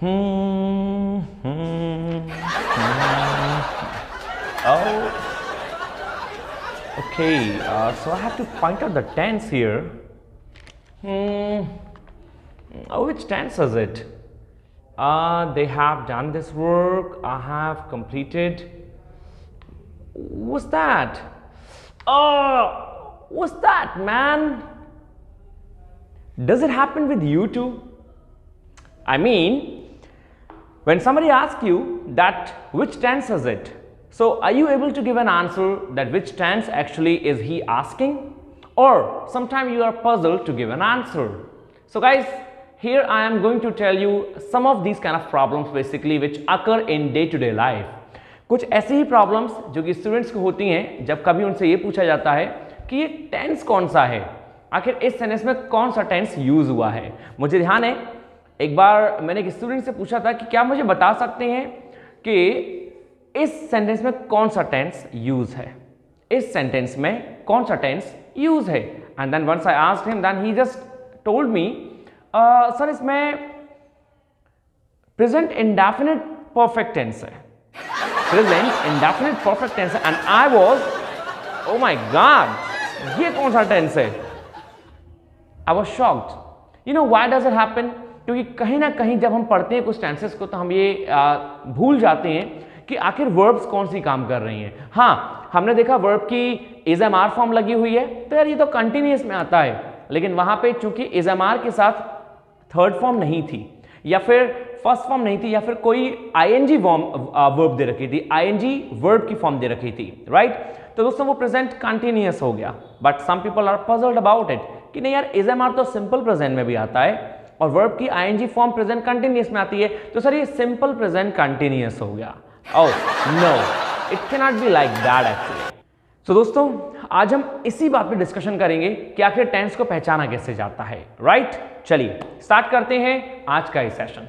Oh, okay. So I have to point out the tense here. Which tense is it? They have done this work. I have completed. What's that? What's that, man? Does it happen with you too? I mean, when somebody asks you that which tense is it, so are you able to give an answer that which tense actually is he asking? Or sometimes you are puzzled to give an answer. So guys, here I am going to tell you some of these kind of problems basically which occur in day-to-day life. कुछ ऐसी ही problems जो कि students को होती हैं जब कभी उनसे ये पूछा जाता है कि ये टेंस कौन सा है, आखिर इस सेंटेंस में कौन सा टेंस यूज हुआ है। मुझे ध्यान है एक बार मैंने एक स्टूडेंट से पूछा था कि क्या मुझे बता सकते हैं कि इस सेंटेंस में कौन सा टेंस यूज है, इस सेंटेंस में कौन सा टेंस यूज है। And then once I asked him then he just told me sir इसमें प्रेजेंट इंडेफिनिट परफेक्ट टेंस है, प्रेजेंट इंडेफिनिट परफेक्ट टेंस है। And I was oh my god ये कौन सा टेंस है। I was shocked. You know why does it happen, क्योंकि कहीं ना कहीं जब हम पढ़ते हैं कुछ टेंसेस को तो हम ये भूल जाते हैं कि आखिर वर्ब्स कौन सी काम कर रही हैं। हाँ, हमने देखा वर्ब की इज एम आर फॉर्म लगी हुई है तो यार ये तो कंटिन्यूअस में आता है, लेकिन वहां पे चूंकि इज एम आर के साथ थर्ड फॉर्म नहीं थी या फिर फर्स्ट फॉर्म नहीं थी या फिर कोई आईएनजी वर्ब दे रखी थी, आईएनजी वर्ब की फॉर्म दे रखी थी, राइट। तो दोस्तों वो प्रेजेंट कंटिन्यूअस हो गया। But some people are puzzled about it कि नहीं यार इज एम आर तो सिंपल प्रेजेंट में भी आता है और वर्ब की आईएनजी फॉर्म प्रेजेंट कंटिन्यूअस में आती है, तो सर ये सिंपल प्रेजेंट कंटिन्यूअस हो गया। Oh no, it can not be like that actually. तो दोस्तों आज हम इसी बात पे डिस्कशन करेंगे कि आखिर टेंस को पहचाना कैसे जाता है, राइट। चलिए स्टार्ट करते हैं आज का ये सेशन।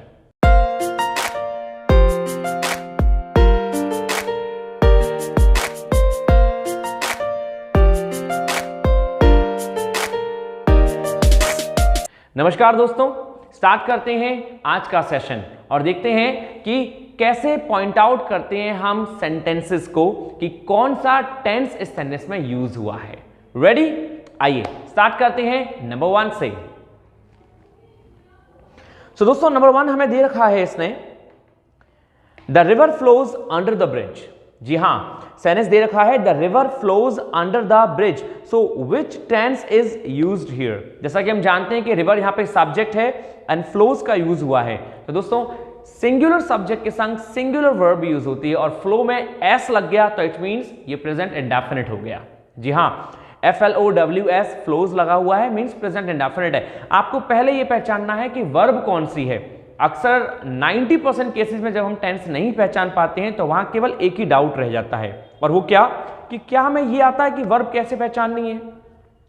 नमस्कार दोस्तों, स्टार्ट करते हैं आज का सेशन और देखते हैं कि कैसे पॉइंट आउट करते हैं हम सेंटेंसेस को कि कौन सा टेंस इस सेंटेंस में यूज हुआ है। रेडी, आइए स्टार्ट करते हैं नंबर 1 से। सो दोस्तों नंबर 1 हमें दे रखा है इसने the river flows under the bridge. जी हां, सेंटेंस दे रखा है the river flows under the bridge. So which tense is used here. जैसा कि हम जानते हैं कि रिवर यहां पे सब्जेक्ट है एंड फ्लोज का यूज हुआ है, तो दोस्तों सिंगुलर सब्जेक्ट के संग सिंगुलर वर्ब यूज होती है और फ्लो में एस लग गया तो इट मींस ये प्रेजेंट इंडेफिनिट हो गया। जी हां, FLOWS फ्लोज लगा हुआ है मींस प्रेजेंट इंडेफिनिट है। आपको पहले ये पहचानना है कि वर्ब कौन सी है। अक्सर 90% केसेस में जब हम टेंस नहीं पहचान पाते हैं तो वहां केवल एक ही डाउट रह जाता है और वो क्या कि क्या हमें ये आता है कि वर्ब कैसे पहचाननी है,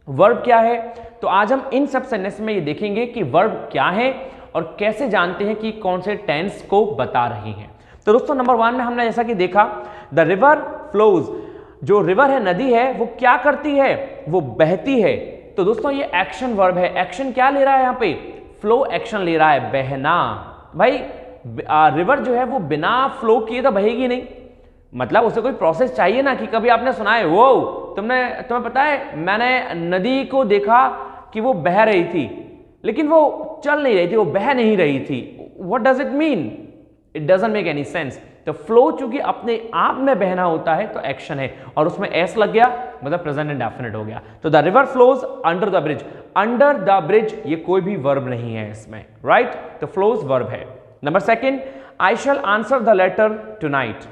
वर्ब क्या है। तो आज हम इन सब सेंटेंस में ये देखेंगे कि वर्ब क्या है और कैसे जानते हैं कि कौन से टेंस को बता रही हैं। तो दोस्तों नंबर 1 में हमने जैसा कि देखा द रिवर फ्लोज, जो रिवर है नदी है वो क्या करती है, वो बहती है। तो दोस्तों ये एक्शन वर्ब है। एक्शन क्या ले रहा है यहाँ पे, फ्लो एक्शन ले रहा है, बहना। भाई रिवर जो है वो बिना फ्लो किए तो बहेगी नहीं, मतलब उसे कोई प्रोसेस चाहिए ना। कि कभी आपने सुना है वो तुम्हें पता है मैंने नदी को देखा कि वो बह रही थी लेकिन वो चल नहीं रही थी, वो बह नहीं रही थी। What does it mean, it doesn't make any sense. तो फ्लो चूंकि अपने आप में बहना होता है तो एक्शन है और उसमें एस लग गया मतलब प्रेजेंट इंडेफिनिट हो गया। तो the river flows under the bridge, under the bridge ये कोई भी वर्ब नहीं है इसमें, राइट। तो फ्लोज वर्ब है। Number 2, I shall answer the letter tonight.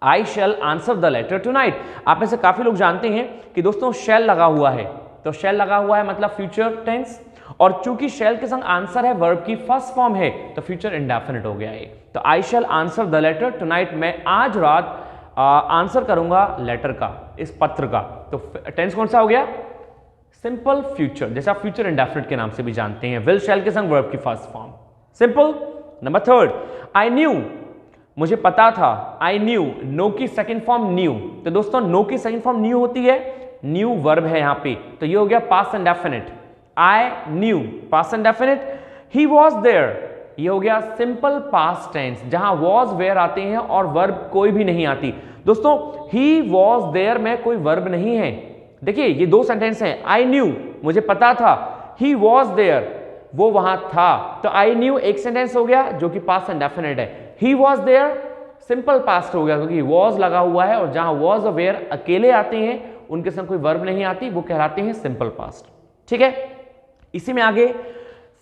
I shall answer the letter tonight. आप में से काफी लोग जानते हैं कि दोस्तों शैल लगा हुआ है, तो शैल लगा हुआ है मतलब फ्यूचर टेंस और चूंकि शैल के संग आंसर है वर्ब की फर्स्ट फॉर्म है तो फ्यूचर इंडेफिनिट हो गया है। तो आई shall answer the letter tonight, मैं आज रात आंसर करूंगा लेटर का, इस पत्र का। तो टेंस कौन सा हो गया, सिंपल फ्यूचर, जैसा फ्यूचर इंडेफिनिट के नाम से भी जानते हैं, विल शैल के संग वर्ब की first form, simple. Number 3, I knew, मुझे पता था, आई न्यू, नो की सेकंड फॉर्म न्यू। तो दोस्तों नो की सेकंड फॉर्म न्यू होती है, न्यू वर्ब है यहां पे, तो ये हो गया past indefinite. I knew past indefinite. He was there, ये हो गया सिंपल पास्ट टेंस, जहां वॉज वेयर आते हैं और वर्ब कोई भी नहीं आती। दोस्तों ही वॉज देयर में कोई वर्ब नहीं है। देखिए ये दो सेंटेंस हैं, आई न्यू मुझे पता था, ही वॉज देयर वो वहां था, तो आई न्यू एक सेंटेंस हो गया जो कि पास्ट इंडेफिनिट है। He was there simple past हो गया क्योंकि वॉज लगा हुआ है, और जहां वॉज और वेयर अकेले आते हैं उनके संग कोई वर्ब नहीं आती, वो कहलाते हैं सिंपल पास्ट। ठीक है, इसी में आगे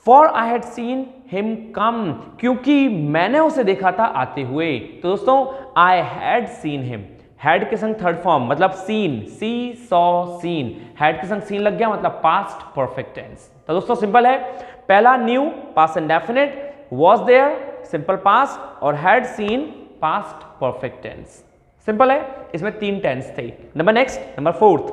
four I had seen him come, क्योंकि मैंने उसे देखा था आते हुए। तो दोस्तों I had seen him, had के संग थर्ड फॉर्म मतलब seen, see saw seen, had के संग सीन लग गया मतलब पास्ट परफेक्ट टेंस। तो दोस्तों सिंपल है, पहला new past indefinite, was there simple past, और had seen past perfect tense. Simple है, इसमें 3 टेंस थे। Number 4,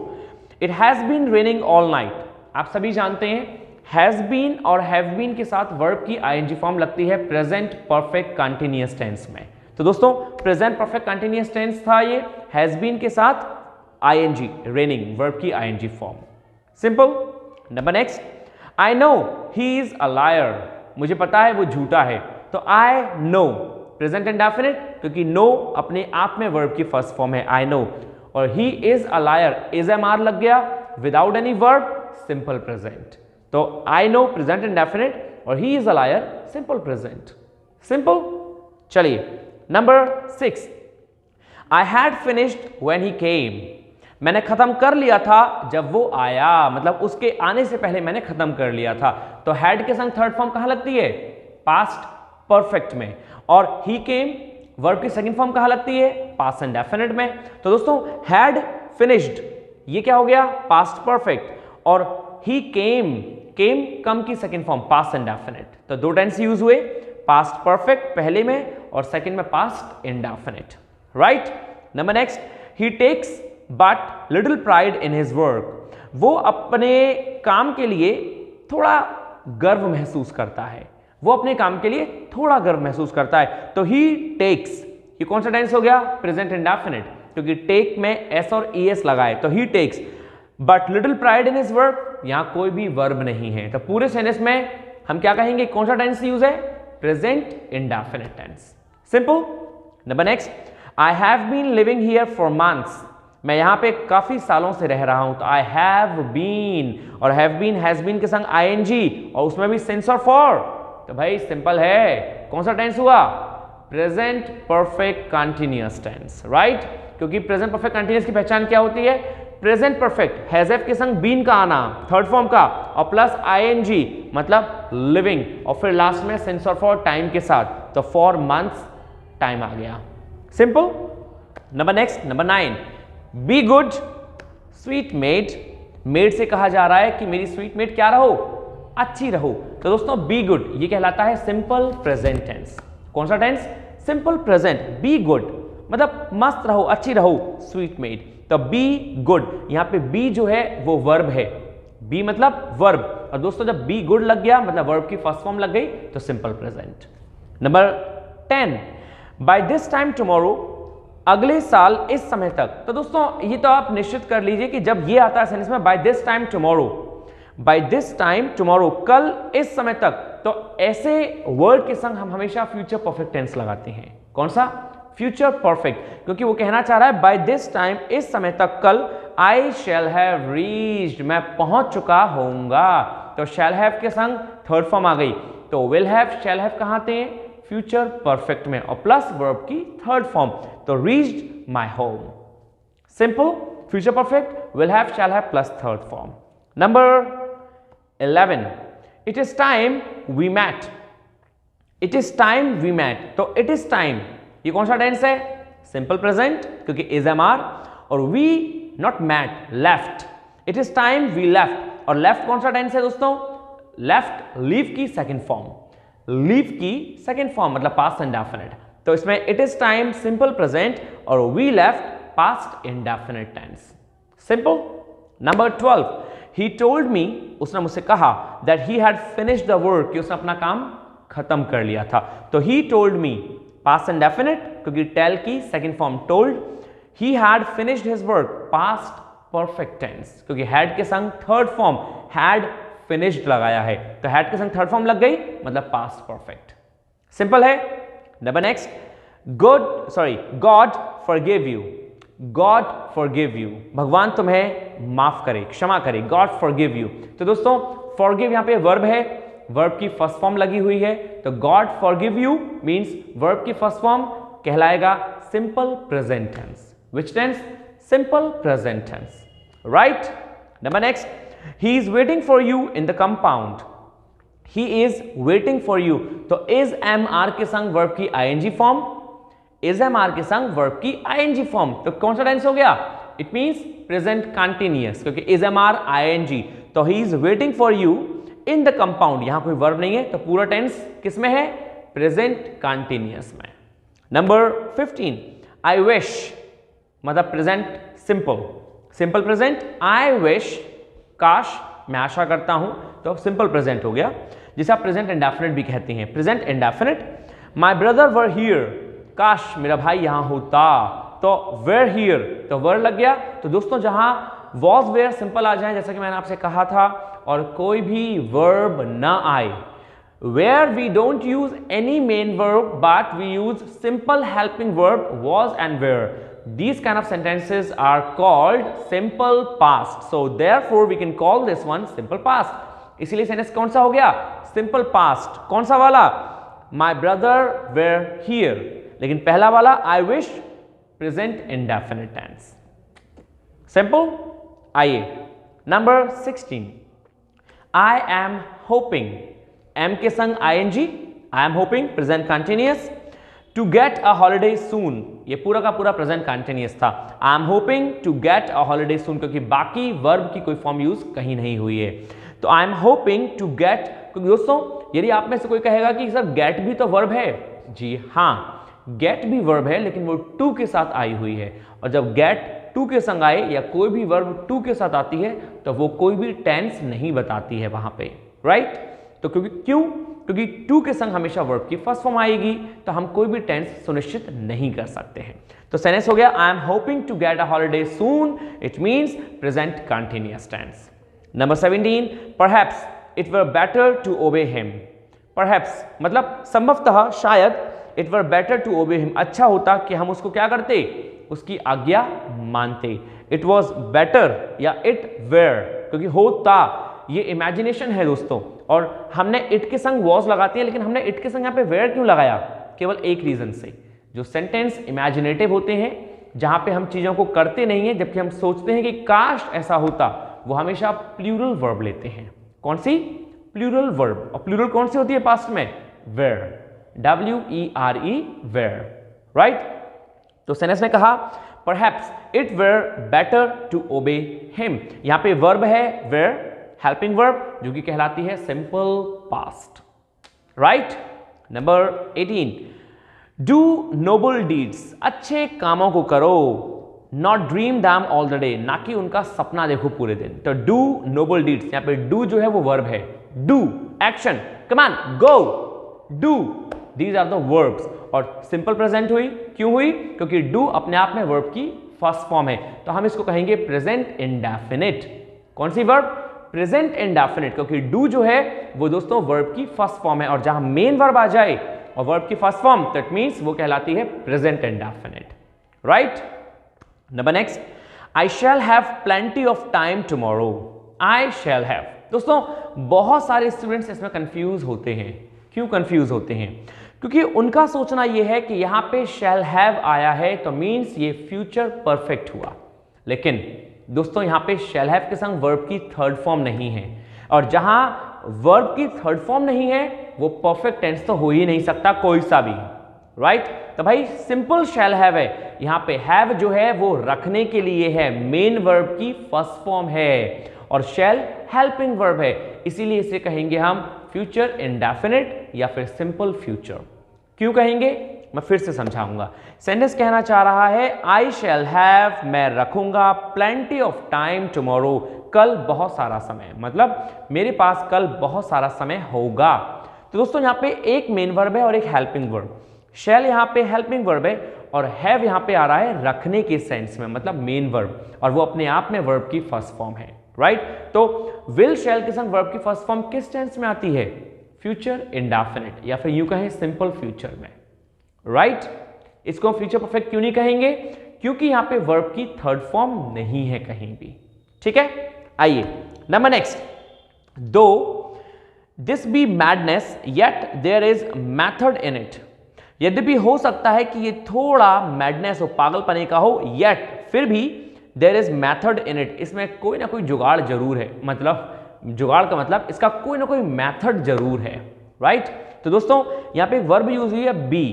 it has been raining all night. आप सभी जानते हैं हैज बीन और हैव बीन के साथ वर्ब की आईएनजी फॉर्म लगती है प्रेजेंट परफेक्ट कंटीन्यूअस टेंस में। तो दोस्तों प्रेजेंट परफेक्ट कंटीन्यूअस टेंस था ये, हैज बीन के साथ आईएनजी रेनिंग वर्ब की ING form. Simple. Next, I know he is a liar, मुझे पता है वो झूठा है। तो आई नो प्रेजेंट इंडेफिनिट, क्योंकि नो अपने आप में वर्ब की फर्स्ट फॉर्म है आई नो, और he is a liar is am are लग गया without any verb simple present. तो आई नो प्रेजेंट इंडेफिनिट और he is a liar simple present. Simple. चलिए number 6, I had finished when he came, मैंने खत्म कर लिया था जब वो आया, मतलब उसके आने से पहले मैंने खत्म कर लिया था। तो हैड के संग थर्ड फॉर्म कहां लगती है? पास्ट परफेक्ट में। और ही केम वर्ब की सेकंड फॉर्म कहां लगती है? पास्ट इंडेफिनिट में। तो दोस्तों हैड फिनिश्ड ये क्या हो गया? Past perfect. और ही केम, केम कम की सेकंड फॉर्म पास्ट इंडेफिनिट। तो 2 टेंस यूज हुए, पास्ट परफेक्ट पहले में और सेकंड में past indefinite, right. Number next, he takes but little pride in his work, वो अपने काम के लिए थोड़ा गर्व महसूस करता है, वो अपने काम के लिए थोड़ा गर्व महसूस करता है। तो ही टेक्स, ये कौन सा टेंस हो गया? प्रेजेंट इंडेफिनिट, क्योंकि टेक में एस और ईएस लगाए। तो he takes but little pride in his work, यहां कोई भी वर्ब नहीं है। तो पूरे सेंटेंस में हम क्या कहेंगे? कौन सा टेंस यूज है? Present indefinite tense. Simple. Number next, I have been living here for months, मैं यहां पे काफी सालों से रह रहा हूं। तो आई हैव बीन, और हैव बीन हैज बीन के संग आईएनजी, और उसमें भी सिंस और फॉर। तो भाई सिंपल है, कौन सा टेंस हुआ? Present perfect continuous tense, right. क्योंकि प्रेजेंट परफेक्ट कंटीन्यूअस की पहचान क्या होती है? प्रेजेंट परफेक्ट हैज एफ के संग बीन का आना थर्ड फॉर्म का, और प्लस आईएनजी मतलब लिविंग, और फिर लास्ट में सिंस और फॉर टाइम के साथ। तो फॉर मंथ्स टाइम आ गया। Simple. Number next, number 9, be good sweet mate, mate से कहा जा रहा है कि मेरी स्वीट मेट क्या रहो? अच्छी रहो। तो दोस्तों बी गुड ये कहलाता है सिंपल प्रेजेंट टेंस। कौन सा tense? Simple present. Be good मतलब मस्त रहो, अच्छी रहो, स्वीट मेट। तो बी गुड, यहां पे बी जो है वो वर्ब है, बी मतलब वर्ब, और दोस्तों जब बी गुड लग गया मतलब वर्ब की फर्स्ट फॉर्म लग गई, तो simple present. Number 10, by this time tomorrow, अगले साल इस समय तक। तो दोस्तों ये तो आप निश्चित कर लीजिए कि जब ये आता है सेंटेंस में by this time tomorrow, by this time tomorrow कल इस समय तक, तो ऐसे वर्ड के संग हम हमेशा फ्यूचर परफेक्ट टेंस लगाते हैं। कौन सा? फ्यूचर परफेक्ट, क्योंकि वो कहना चाह रहा है बाय दिस टाइम इस समय तक कल, आई शैल हैव रीच्ड मैं पहुंच चुका होऊंगा। तो शैल हैव के संग थर्ड फॉर्म आ गई, तो विल हैव शैल हैव कहां आते हैं? फ्यूचर परफेक्ट में, और प्लस वर्ब की थर्ड फॉर्म, तो reached my home. Simple. Future perfect will have shall have plus third form. Number 11, it is time we met, it is time we met. तो it is time ये कौन सा tense है? Simple present, क्योंकि is am are, और we not met, left. It is time we left, और left कौन सा टेंस है दोस्तों? लेफ्ट लीव की सेकंड फॉर्म, लीव की सेकंड फॉर्म मतलब पास्ट इंडेफिनिट। तो इसमें it is time simple present और we left past indefinite tense. Simple. Number 12, he told me, उसने मुझसे कहा, that he had finished the work, कि उसने अपना काम खत्म कर लिया था। तो he told me past indefinite, क्योंकि टेल की second form told. He had finished his work past perfect tense, क्योंकि हैड के संग थर्ड फॉर्म हैड फिनिश्ड लगाया है, तो हैड के संग थर्ड फॉर्म लग गई मतलब पास्ट परफेक्ट। सिंपल है। Number next, God forgive you. God forgive you, भगवान तुम्हें माफ करे, क्षमा करे, गॉड फॉरगिव यू। तो दोस्तों फॉरगिव यहां पे वर्ब है, वर्ब की फर्स्ट फॉर्म लगी हुई है, तो God forgive you means verb की फर्स्ट फॉर्म कहलाएगा simple present tense. Which tense? Simple present tense, right. Number next, he is waiting for you in the compound. He is waiting for you, तो is am are के संग verb की ING form, is am are के संग verb की ING form, तो कौन सा टेंस हो गया? इट मींस प्रेजेंट कंटिन्यूअस, क्योंकि इज एम आर आईएनजी, तो ही is waiting for you in the compound, यहां कोई वर्ब नहीं है, तो पूरा टेंस किस में है? प्रेजेंट कंटिन्यूअस में। नंबर 15, आई विश, मतलब present simple, simple present, I wish, काश, मैं आशा करता हूं, तो सिंपल प्रेजेंट हो गया, जिसे आप प्रेजेंट इंडेफिनिट भी कहते हैं, present indefinite. My brother were here, काश मेरा भाई यहां होता, तो वेयर हियर, तो वर लग गया। तो दोस्तों जहां वॉज वेयर सिंपल आ जाए, जैसा कि मैंने आपसे कहा था, और कोई भी वर्ब ना आए, where we don't use any main verb but we use simple helping verb was and were, these kind of sentences are called simple past, so therefore we can call this one simple past। इसीलिए sentence कौन सा हो गया? Simple past. कौन सा वाला? my brother were here, लेकिन पहला वाला I wish present indefinite tense, simple. आइए number 16, I am hoping, am के संग ING, I am hoping present continuous, to get a holiday soon, ये पूरा का पूरा प्रेजेंट कंटिन्यूअस था, I am hoping to get a holiday soon, क्योंकि बाकी वर्ब की कोई फॉर्म यूज कहीं नहीं हुई है, तो I am hoping to get. क्योंकि दोस्तों यदि आप में से कोई कहेगा कि सर गेट भी तो वर्ब है, जी हाँ, गेट भी वर्ब है, लेकिन वो टू के साथ आई हुई है, और जब गेट टू के संग आए या कोई भी वर्ब टू के साथ आती है तो वो कोई भी टेंस नहीं बताती है वहां पे, राइट। तो क्योंकि टू के संग हमेशा वर्ब की फर्स्ट फॉर्म आएगी, तो हम कोई भी टेंस सुनिश्चित नहीं कर सकते हैं। तो सेंटेंस हो गया I am hoping to get a holiday soon, it means present continuous tense. Number 17, perhaps it were better to obey him. Perhaps मतलब संभवतः, शायद, it were better to obey him, अच्छा होता कि हम उसको क्या करते? उसकी आज्ञा मानते। इट वॉज बेटर या इट वेयर, क्योंकि होता ये इमेजिनेशन है दोस्तों, और हमने इट के संग वॉज लगाते हैं, लेकिन हमने इट के संग यहाँ पे वेयर क्यों लगाया? केवल एक रीजन से, जो सेंटेंस इमेजिनेटिव होते हैं, जहां पे हम चीजों को करते नहीं है, जबकि हम सोचते हैं कि काश ऐसा होता, वो हमेशा प्लूरल वर्ब लेते हैं। कौन सी? Plural verb. और प्लूरल कौन सी होती है पास्ट में? Were, WERE, were, right. तो सेंटेंस ने कहा perhaps it were better to obey him, यहां पे वर्ब है वेयर, हेल्पिंग वर्ब, जो कि कहलाती है simple past, right. Number 18, do noble deeds, अच्छे कामों को करो, not dream them all the day, ना कि उनका सपना देखो पूरे दिन। तो डू नोबल डीड्स, यहां पे डू जो है वो वर्ब है, do action, come on go, do, these are the verbs. और सिंपल प्रेजेंट हुई, क्यों हुई? क्योंकि डू अपने आप में वर्ब की फर्स्ट फॉर्म है, तो हम इसको कहेंगे प्रेजेंट इंडेफिनिट। कौन सी वर्ब? प्रेजेंट इंडेफिनिट, क्योंकि डू जो है वो दोस्तों वर्ब की फर्स्ट फॉर्म है, और जहां मेन वर्ब आ जाए और वर्ब की फर्स्ट फॉर्म, दैट मींस वो कहलाती है present indefinite, right. Number next, I shall have plenty of time tomorrow. I shall have, दोस्तों बहुत सारे स्टूडेंट्स इसमें कंफ्यूज होते हैं। क्यों कंफ्यूज होते हैं? क्योंकि उनका सोचना यह है कि यहां पे शैल हैव आया है तो मींस ये फ्यूचर परफेक्ट हुआ, लेकिन दोस्तों यहां पे शैल हैव के संग वर्ब की थर्ड फॉर्म नहीं है, और जहां वर्ब की थर्ड फॉर्म नहीं है वो परफेक्ट टेंस तो हो ही नहीं सकता कोई सा भी, राइट। तो भाई सिंपल शैल हैव है, यहां पे हैव जो है वो रखने के लिए है, मेन वर्ब की फर्स्ट फॉर्म है, और शैल हेल्पिंग वर्ब है, इसीलिए इसे कहेंगे हम फ्यूचर इंडेफिनिट या फिर सिंपल फ्यूचर। क्यों कहेंगे? मैं फिर से समझाऊंगा। सेंटेंस कहना चाह रहा है आई शैल हैव, मैं रखूंगा, प्लेंटी ऑफ टाइम टुमारो, कल बहुत सारा समय, मतलब मेरे पास कल बहुत सारा समय होगा। तो दोस्तों यहां पे एक मेन वर्ब है और एक हेल्पिंग वर्ब। शैल यहां पे हेल्पिंग वर्ब है और हैव यहां पे आ रहा है रखने के सेंस में, मतलब मेन वर्ब, और वो अपने आप में वर्ब की फर्स्ट फॉर्म है, राइट। तो विल शैल के संग वर्ब की फर्स्ट फॉर्म किस टेंस में आती है? फ्यूचर इंडेफिनिट या फिर यूं कहें सिंपल फ्यूचर में, राइट? इसको हम फ्यूचर परफेक्ट क्यों नहीं कहेंगे? क्योंकि यहां पे वर्ब की थर्ड फॉर्म नहीं है कहीं भी, ठीक है? आइए number next, though this be madness yet there is method in it. यद्यपि हो सकता है कि ये थोड़ा मैडनेस हो, पागलपने का हो, येट फिर भी there is method in it, इसमें कोई ना कोई जुगाड़ जरूर है। मतलब जुगाड़ का मतलब इसका कोई ना कोई मैथड जरूर है, राइट? तो दोस्तों यहां पे वर्ब यूज हुई है बी,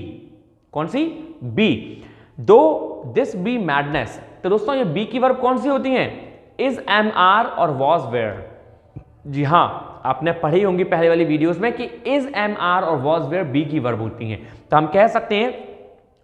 कौन सी? बी। दो दिस बी मैडनेस, तो दोस्तों ये बी की वर्ब कौन सी होती है? इज, एम, आर और वॉज, वेयर। जी हां, आपने पढ़ी होंगी पहले वाली वीडियोस में कि इज, एम, आर और वॉज, वेयर बी की वर्ब होती हैं। तो हम कह सकते हैं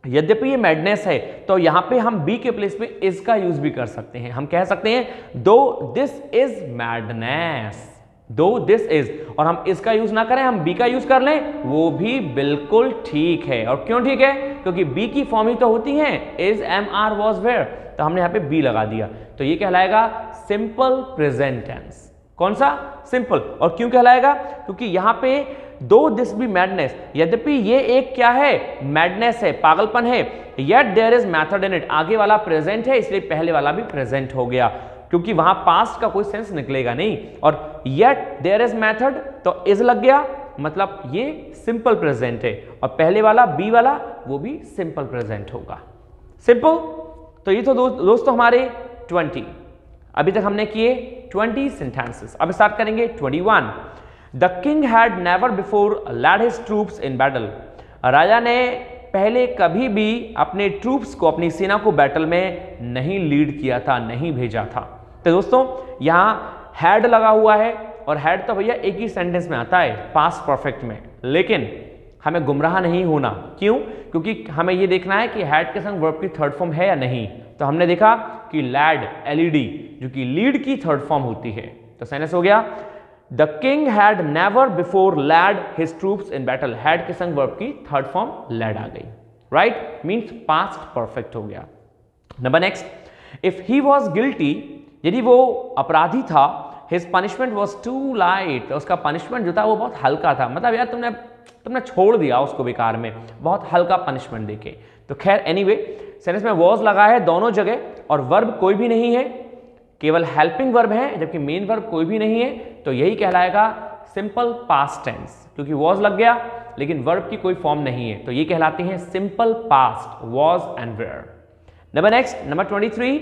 यद्यपि ये मैडनेस है तो यहां पे हम बी के प्लेस पे इज का यूज भी कर सकते हैं। हम कह सकते हैं दो दिस इज मैडनेस, दो दिस इज, और हम इसका यूज ना करें, हम बी का यूज कर लें, वो भी बिल्कुल ठीक है। और क्यों ठीक है? क्योंकि बी की फॉर्म ही तो होती है is, am, are, was, were, तो हमने यहां पे बी लगा दिया, तो ये कहलाएगा सिंपल प्रेजेंट टेंस। कौन सा? सिंपल। और क्यों कहलाएगा? क्योंकि यहां पे दो दिस बी मैडनेस, यद्यपि ये एक क्या है? मैडनेस है, पागलपन है, yet there is method in it, आगे वाला प्रेजेंट है इसलिए पहले वाला भी प्रेजेंट हो गया, क्योंकि वहां पास्ट का कोई सेंस निकलेगा नहीं। और येट देयर इज मैथड तो इज लग गया, मतलब ये सिंपल प्रेजेंट है, और पहले वाला बी वाला वो भी सिंपल प्रेजेंट होगा। सिंपल। तो ये तो दोस्तों हमारे 20, अभी तक हमने किए 20 सेंटेंसेस। अब स्टार्ट करेंगे 21। The king had never before led his troops in battle, राजा ने पहले कभी भी अपने ट्रूप्स को, अपनी सेना को बैटल में नहीं लीड किया था, नहीं भेजा था। तो दोस्तों यहां हैड लगा हुआ है, और हैड तो भैया एक ही सेंटेंस में आता है पास्ट परफेक्ट में, लेकिन हमें गुमराह नहीं होना। क्यों? क्योंकि हमें यह देखना है कि हैड के संग वर्ब की थर्ड फॉर्म है या नहीं। तो हमने देखा कि लैड, एलईडी, जो कि लीड की थर्ड फॉर्म होती है, तो सेंटेंस हो गया the king had never before led his troops in battle. Had के संग वर्ब की थर्ड फॉर्म लैड आ गई, राइट? मींस पास्ट परफेक्ट हो गया। Number next, if he was guilty, यदि वो अपराधी था, his punishment was too light, उसका पनिशमेंट जो था वो बहुत हल्का था। मतलब यार तुमने छोड़ दिया उसको बेकार में, बहुत हल्का पनिशमेंट देके। तो खैर एनीवे, सेंटेंस में वॉज लगा है दोनों जगह, और वर्ब कोई भी नहीं है, केवल हेल्पिंग वर्ब है, जबकि मेन वर्ब कोई भी नहीं है, तो यही कहलाएगा सिंपल पास्ट टेंस, क्योंकि वॉज लग गया लेकिन वर्ब की कोई फॉर्म नहीं है, तो ये कहलाते हैं simple past, was and were. Number next, number 23,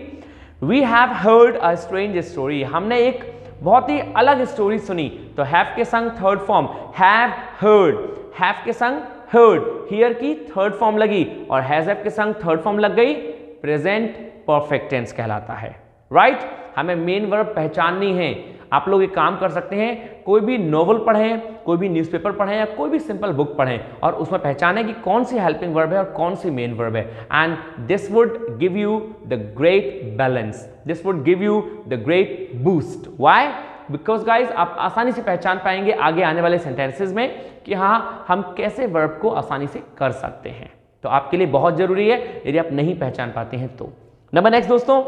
we have heard a strange story, हमने एक बहुत ही अलग स्टोरी सुनी। तो हैव के संग third form have heard, have के संग हर्ड, हियर की थर्ड फॉर्म लगी, और हैज हैव के संग थर्ड फॉर्म लग गई, प्रेजेंट परफेक्ट टेंस कहलाता है, राइट? हमें मेन वर्ब पहचाननी है। आप लोग एक काम कर सकते हैं, कोई भी नोवेल पढ़ें, कोई भी न्यूज़पेपर पढ़ें, या कोई भी सिंपल बुक पढ़ें, और उसमें पहचानें कि कौन सी हेल्पिंग वर्ब है और कौन सी मेन वर्ब है, and this would give you the great balance, this would give you the great boost. Why? Because guys आप आसानी से पहचान पाएंगे आगे आने वाले सेंटेंसेस में कि हाँ हम कैसे वर्ब को आसानी से कर सकते हैं। तो आपके लिए बहुत जरूरी है यदि आप नहीं पहचान पाते हैं तो। नंबर नेक्स्ट दोस्तों,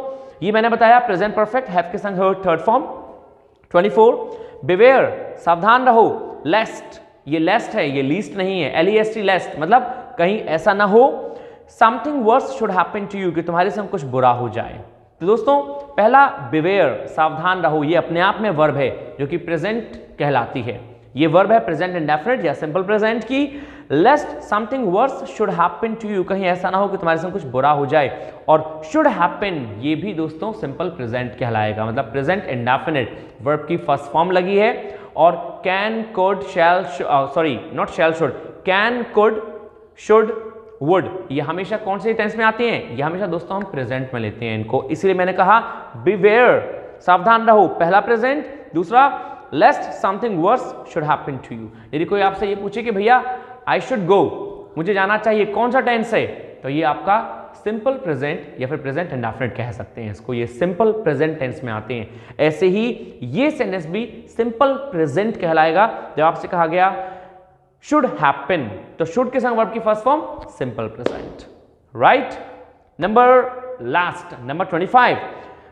ये मैंने बताया प्रेजेंट परफेक्ट, हैव के संग हर्ड थर्ड फॉर्म। 24, बिवेयर, सावधान रहो, लेस्ट, ये लेस्ट है, ये लीस्ट नहीं है, LEST लेस्ट, मतलब कहीं ऐसा ना हो, something worse should happen to you, कि तुम्हारे संग कुछ बुरा हो जाए। तो दोस्तों पहला बिवेयर, सावधान रहो, ये अपने आप में वर्ब है जो कि प्रेजेंट कहलाती है। ये वर्ब है प्रेजेंट इंडेफिनिट या सिंपल प्रेजेंट की। Lest something worse should happen to you, कहीं ऐसा ना हो कि तुम्हारे संग कुछ बुरा हो जाए। और शुड हैपन ये भी दोस्तों सिंपल प्रेजेंट कहलाएगा, मतलब प्रेजेंट इंडेफिनिट, वर्ब की फर्स्ट फॉर्म लगी है। और can, could, shall, sorry not shall should, can, could, should, would, ये हमेशा कौन से टेंस में आते हैं? ये हमेशा दोस्तों हम प्रेजेंट में लेते हैं इनको, इसलिए मैंने कहा बिवेयर, सावधान रहो, पहला प्रेजेंट। दूसरा, lest something worse should happen to you, यदि कोई आपसे ये पूछे कि भैया आई शुड गो, मुझे जाना चाहिए, कौन सा टेंस है? तो ये आपका सिंपल प्रेजेंट या फिर प्रेजेंट इंडेफिनिट कह सकते हैं इसको, ये सिंपल प्रेजेंट टेंस में आते हैं। ऐसे ही ये सेंटेंस भी सिंपल प्रेजेंट कहलाएगा जब आपसे कहा गया शुड हैपन, तो शुड के संग वर्ब की first form simple present, right? Number last, number 25,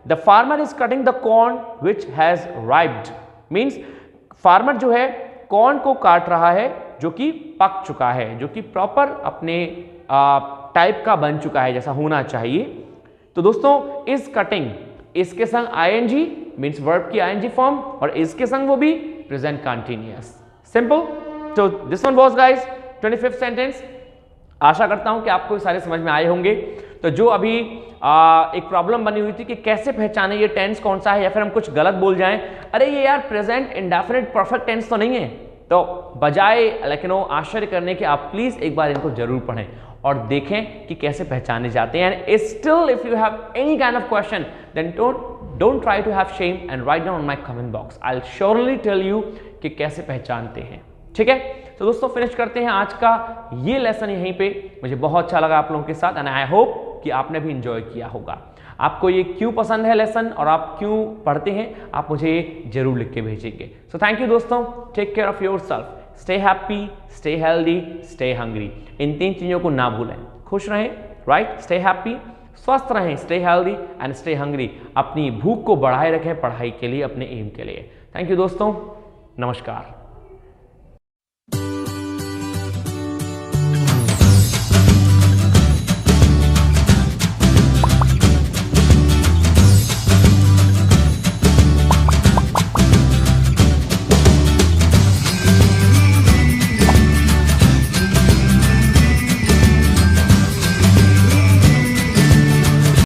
the farmer is cutting the corn which has riped, means farmer जो है कॉर्न को काट रहा है जो कि पक चुका है, जो कि प्रॉपर अपने टाइप का बन चुका है जैसा होना चाहिए। तो दोस्तों इस कटिंग, इसके संग आईएनजी मीन्स वर्ब की आईएनजी फॉर्म, और इसके संग वो भी प्रेजेंट कंटिन्यूअस। सिंपल। तो this one was guys 25th sentence. आशा करता हूं कि आपको ये सारे समझ में आए होंगे। तो जो अभी एक प्रॉब्लम बनी हुई थी कि कैसे पहचाने ये टेंस कौन सा है, या फिर हम कुछ गलत बोल जाएं, अरे ये यार प्रेजेंट इंडेफिनिट परफेक्ट टेंस तो नहीं है, तो बजाय लेकिन आश्चर्य करने के आप प्लीज एक बार इनको जरूर पढ़ें और देखें कि कैसे पहचाने जाते हैं। And still if you have any kind of question then don't try to have shame and write down on my comment box. I will surely tell you कि कैसे पहचानते हैं। ठीक है, तो दोस्तों फिनिश करते हैं आज का ये लेसन यहीं पे। मुझे बहुत अच्छा लगा आप लोगों के साथ एंड आई होप कि आपने भी इंजॉय किया होगा। आपको ये क्यों पसंद है लेसन और आप क्यों पढ़ते हैं, आप मुझे जरूर लिख के भेजेंगे। सो थैंक यू दोस्तों, take care of yourself, stay happy, stay healthy, stay hungry. इन 3 चीजों को ना भूलें। खुश रहें, राइट, स्टे हैप्पी, स्वस्थ रहें, stay healthy and stay hungry. अपनी भूख को बढ़ाए रखें पढ़ाई के लिए, अपने एम के लिए। थैंक यू दोस्तों, नमस्कार।